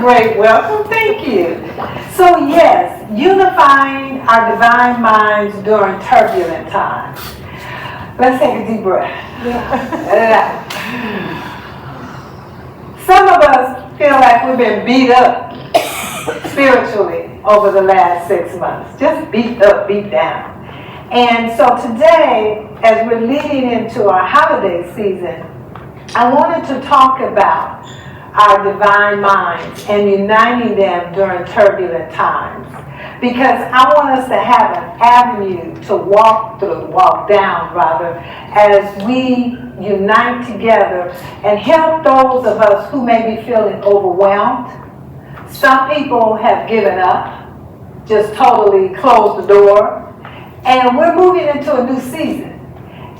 great welcome. Thank you. So yes, unifying our divine minds during turbulent times. Let's take a deep breath. Yeah. Some of us feel like we've been beat up spiritually over the last 6 months. Just beat up, beat down. And so today, as we're leading into our holiday season, I wanted to talk about our divine minds and uniting them during turbulent times. Because I want us to have an avenue to walk down, as we unite together and help those of us who may be feeling overwhelmed. Some people have given up, just totally closed the door, and we're moving into a new season.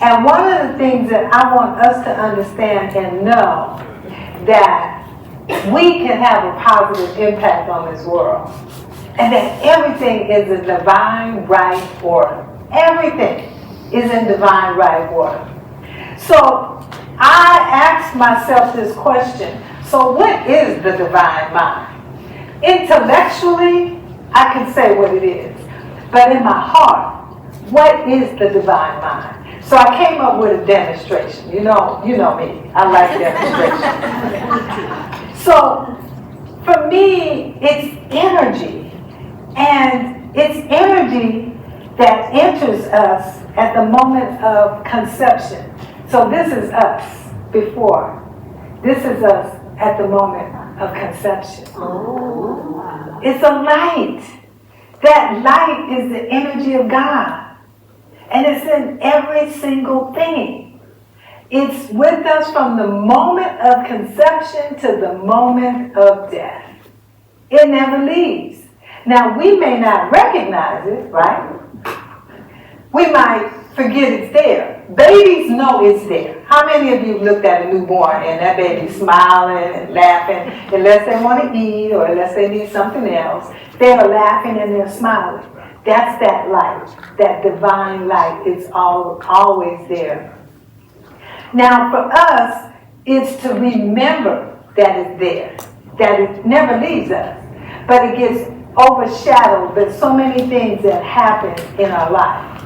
And one of the things that I want us to understand and know, that we can have a positive impact on this world. And that everything is in divine right order. Everything is in divine right order. So I asked myself this question. So what is the divine mind? Intellectually, I can say what it is. But in my heart, what is the divine mind? So I came up with a demonstration. You know me. I like demonstration. So for me, it's energy. And it's energy that enters us at the moment of conception. So this is us before. This is us at the moment of conception. Oh. It's a light. That light is the energy of God. And it's in every single thing. It's with us from the moment of conception to the moment of death. It never leaves. Now, we may not recognize it, right? We might forget it's there. Babies know it's there. How many of you looked at a newborn and that baby's smiling and laughing, unless they want to eat or unless they need something else? They're laughing and they're smiling. That's that light, that divine light. It's always there. Now, for us, it's to remember that it's there, that it never leaves us, but it gets overshadowed by so many things that happen in our life.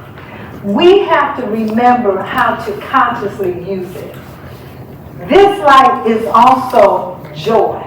We have to remember how to consciously use it. This light is also joy.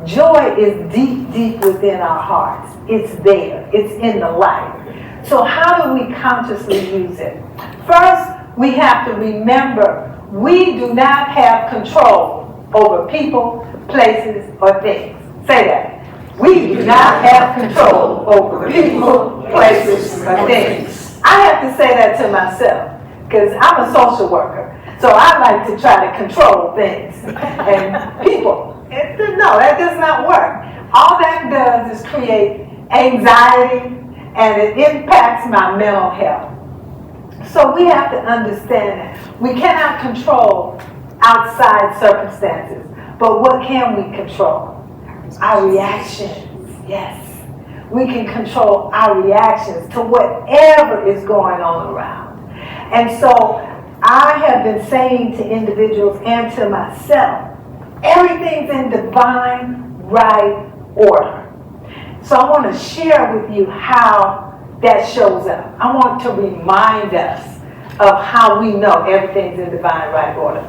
Joy is deep, deep within our hearts. It's there. It's in the light. So how do we consciously use it? First, we have to remember we do not have control over people, places, or things. Say that. We do not have control over people, places, or things. I have to say that to myself because I'm a social worker. So I like to try to control things and people. No, that does not work. All that does is create anxiety and it impacts my mental health. So we have to understand that we cannot control outside circumstances. But what can we control? Our reactions. Yes. We can control our reactions to whatever is going on around. And so I have been saying to individuals and to myself, everything's in divine right order. So I want to share with you how that shows up. I want to remind us of how we know everything's in divine right order.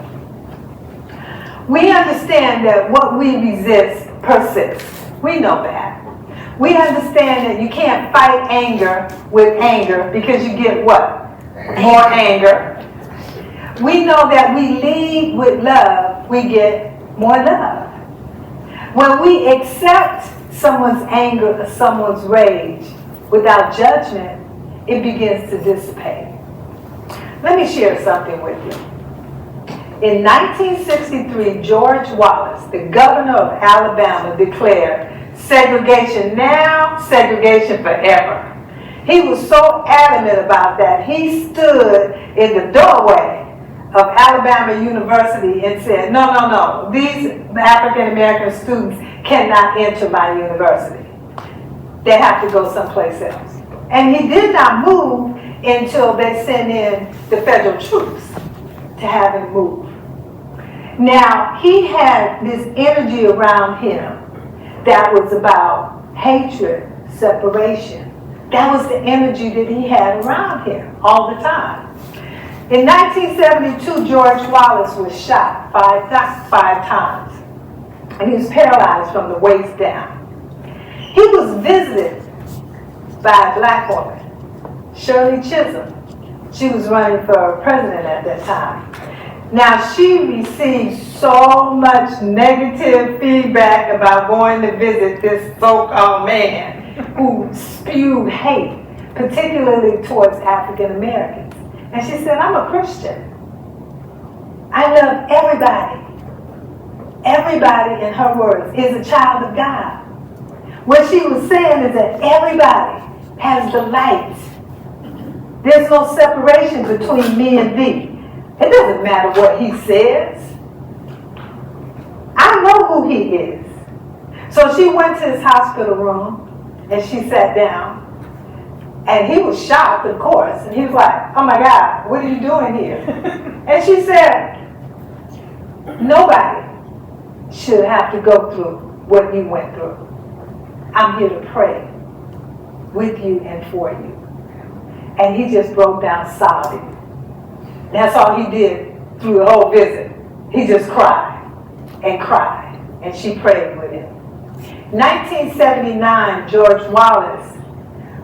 We understand that what we resist persists. We know that. We understand that you can't fight anger with anger because you get what? More anger. We know that we lead with love, we get more love. When we accept someone's anger or someone's rage without judgment, it begins to dissipate. Let me share something with you. In 1963, George Wallace, the governor of Alabama, declared segregation now, segregation forever. He was so adamant about that, he stood in the doorway of Alabama University and said, no, these African American students cannot enter my university. They have to go someplace else. And he did not move until they sent in the federal troops to have him move. Now, he had this energy around him that was about hatred, separation. That was the energy that he had around him all the time. In 1972, George Wallace was shot five times, and he was paralyzed from the waist down. He was visited by a black woman, Shirley Chisholm. She was running for president at that time. Now, she received so much negative feedback about going to visit this so-called man who spewed hate, particularly towards African Americans. And she said, I'm a Christian. I love everybody. Everybody, in her words, is a child of God. What she was saying is that everybody has the light. There's no separation between me and thee. It doesn't matter what he says. I know who he is. So she went to his hospital room and she sat down. And he was shocked, of course. And he was like, oh my God, what are you doing here? And she said, nobody should have to go through what you went through. I'm here to pray with you and for you. And he just broke down sobbing. That's all he did through the whole visit. He just cried, and she prayed with him. 1979, George Wallace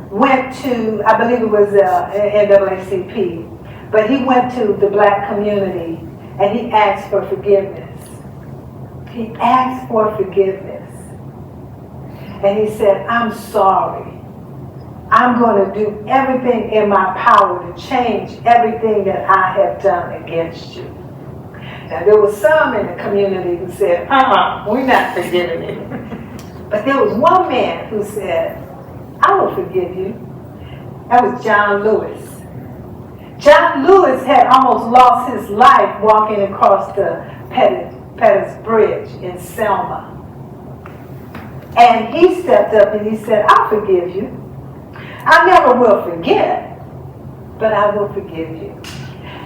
went to, I believe it was NAACP, but he went to the black community and he asked for forgiveness. He asked for forgiveness. And he said, I'm sorry. I'm going to do everything in my power to change everything that I have done against you. Now, there were some in the community who said, we're not forgiving you. But there was one man who said, I will forgive you. That was John Lewis. John Lewis had almost lost his life walking across the Pettus Bridge in Selma. And he stepped up and he said, I'll forgive you. I never will forget, but I will forgive you.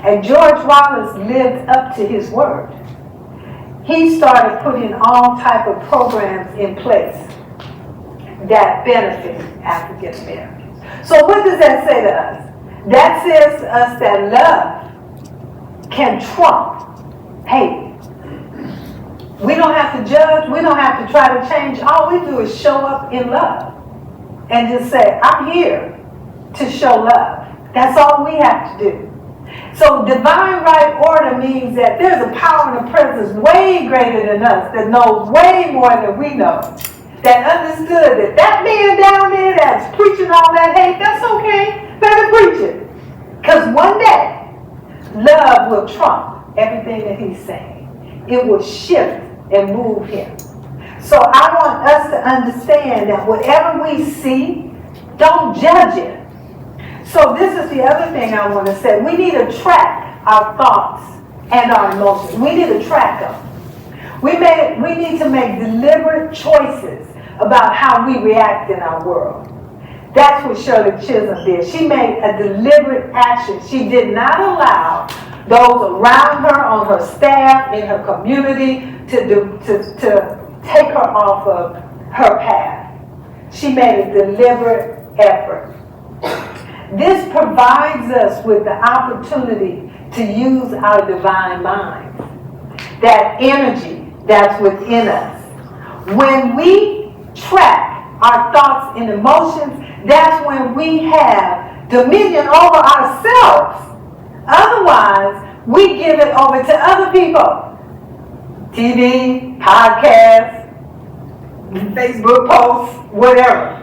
And George Wallace lived up to his word. He started putting all type of programs in place that benefit African Americans. So what does that say to us? That says to us that love can trump hate. We don't have to judge. We don't have to try to change. All we do is show up in love and just say, I'm here to show love. That's all we have to do. So divine right order means that there's a power and a presence way greater than us that knows way more than we know, that understood that that man down there that's preaching all that hate, that's okay. Let him preach it. Because one day, love will trump everything that he's saying. It will shift and move him. So I want us to understand that whatever we see, don't judge it. So this is the other thing I want to say. We need to track our thoughts and our emotions. We need to track them. We need to make deliberate choices about how we react in our world. That's what Shirley Chisholm did. She made a deliberate action. She did not allow those around her, on her staff, in her community, to take her off of her path. She made a deliberate effort. This provides us with the opportunity to use our divine mind, that energy that's within us. When we track our thoughts and emotions, that's when we have dominion over ourselves. Otherwise, we give it over to other people. TV, podcasts, Facebook posts, whatever.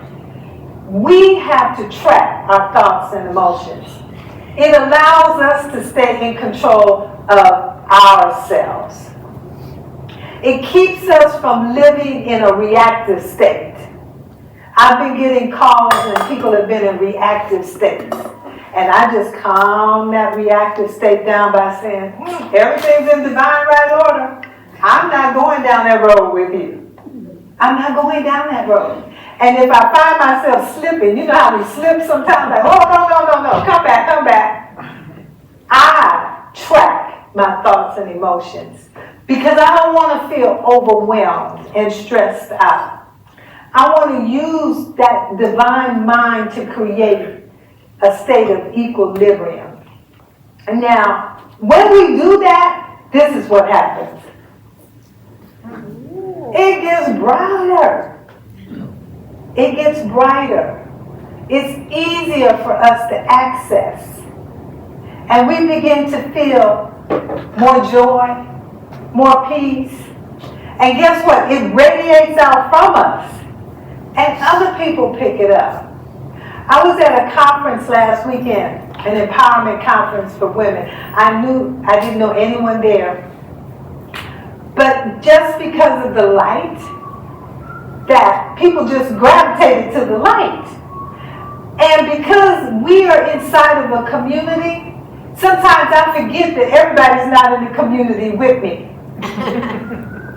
We have to track our thoughts and emotions. It allows us to stay in control of ourselves. It keeps us from living in a reactive state. I've been getting calls and people have been in reactive states. And I just calm that reactive state down by saying, everything's in divine right order. I'm not going down that road with you. I'm not going down that road. And if I find myself slipping, you know how we slip sometimes, like, oh, no, come back. I track my thoughts and emotions because I don't want to feel overwhelmed and stressed out. I want to use that divine mind to create a state of equilibrium. And now, when we do that, this is what happens. It gets brighter. It gets brighter. It's easier for us to access. And we begin to feel more joy, more peace. And guess what? It radiates out from us. And other people pick it up. I was at a conference last weekend, an empowerment conference for women. I didn't know anyone there. But just because of the light, that people just gravitated to the light. And because we are inside of a community, sometimes I forget that everybody's not in the community with me.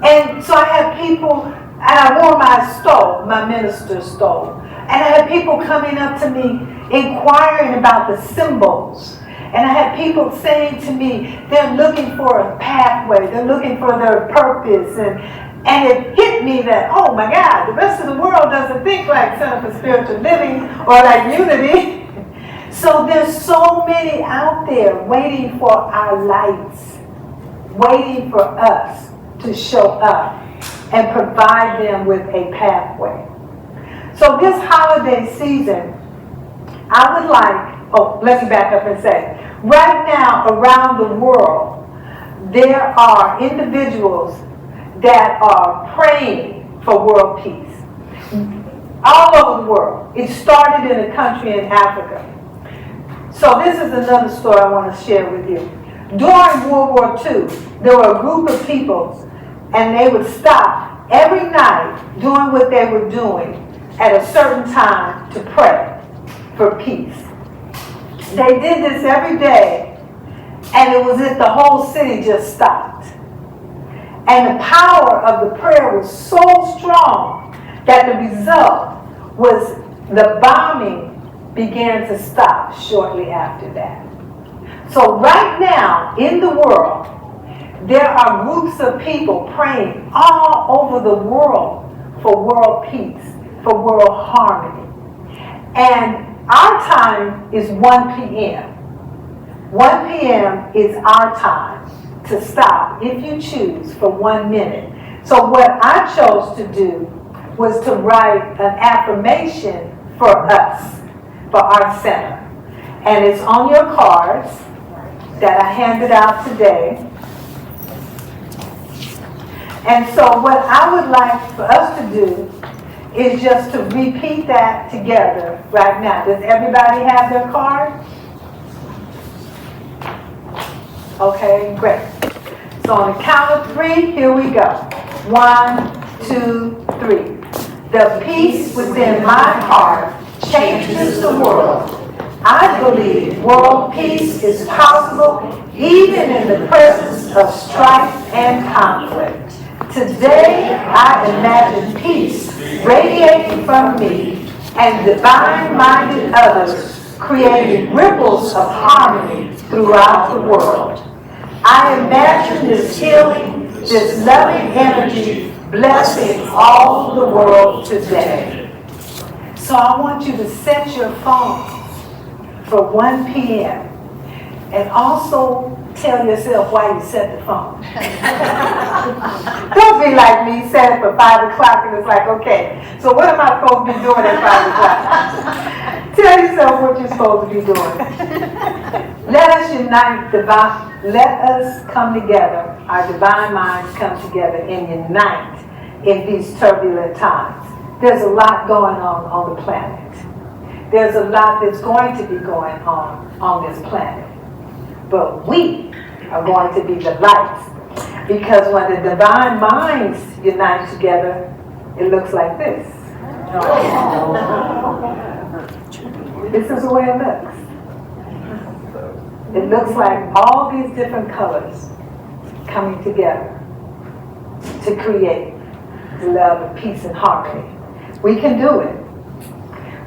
And so I have people, and I wore my stole, my minister's stole. And I had people coming up to me inquiring about the symbols. And I had people saying to me, they're looking for a pathway, they're looking for their purpose. And it hit me that, oh my God, the rest of the world doesn't think like Center for Spiritual Living or like Unity. So there's so many out there waiting for our lights, waiting for us to show up and provide them with a pathway. So this holiday season, I would like, let me back up and say, right now around the world, there are individuals that are praying for world peace. All over the world. It started in a country in Africa. So this is another story I want to share with you. During World War II, there were a group of people, and they would stop every night doing what they were doing at a certain time to pray for peace. They did this every day, and it was as the whole city just stopped. And the power of the prayer was so strong that the result was the bombing began to stop shortly after that. So right now in the world, there are groups of people praying all over the world for world peace, for world harmony. And our time is 1 p.m. 1 p.m. is our time to stop, if you choose, for 1 minute. So what I chose to do was to write an affirmation for us, for our center. And it's on your cards that I handed out today. And so what I would like for us to do is just to repeat that together right now. Does everybody have their card? Okay, great. So on the count of 3, here we go. 1, 2, 3. The peace within my heart changes the world. I believe world peace is possible even in the presence of strife and conflict. Today, I imagine peace radiating from me and divine-minded others, creating ripples of harmony throughout the world. I imagine this healing, this loving energy blessing all the world today. So I want you to set your phone for 1 p.m. and also tell yourself why you set the phone. Don't be like me, set it for 5 o'clock and it's like, okay, so what am I supposed to be doing at 5 o'clock? Tell yourself what you're supposed to be doing. Let us unite, let us come together, our divine minds come together and unite in these turbulent times. There's a lot going on the planet. There's a lot that's going to be going on this planet. But we are going to be the lights. Because when the divine minds unite together, it looks like this. This is the way it looks. It looks like all these different colors coming together to create love and peace and harmony. We can do it.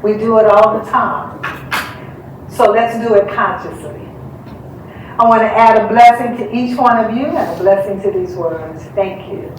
We do it all the time. So let's do it consciously. I want to add a blessing to each one of you and a blessing to these words. Thank you.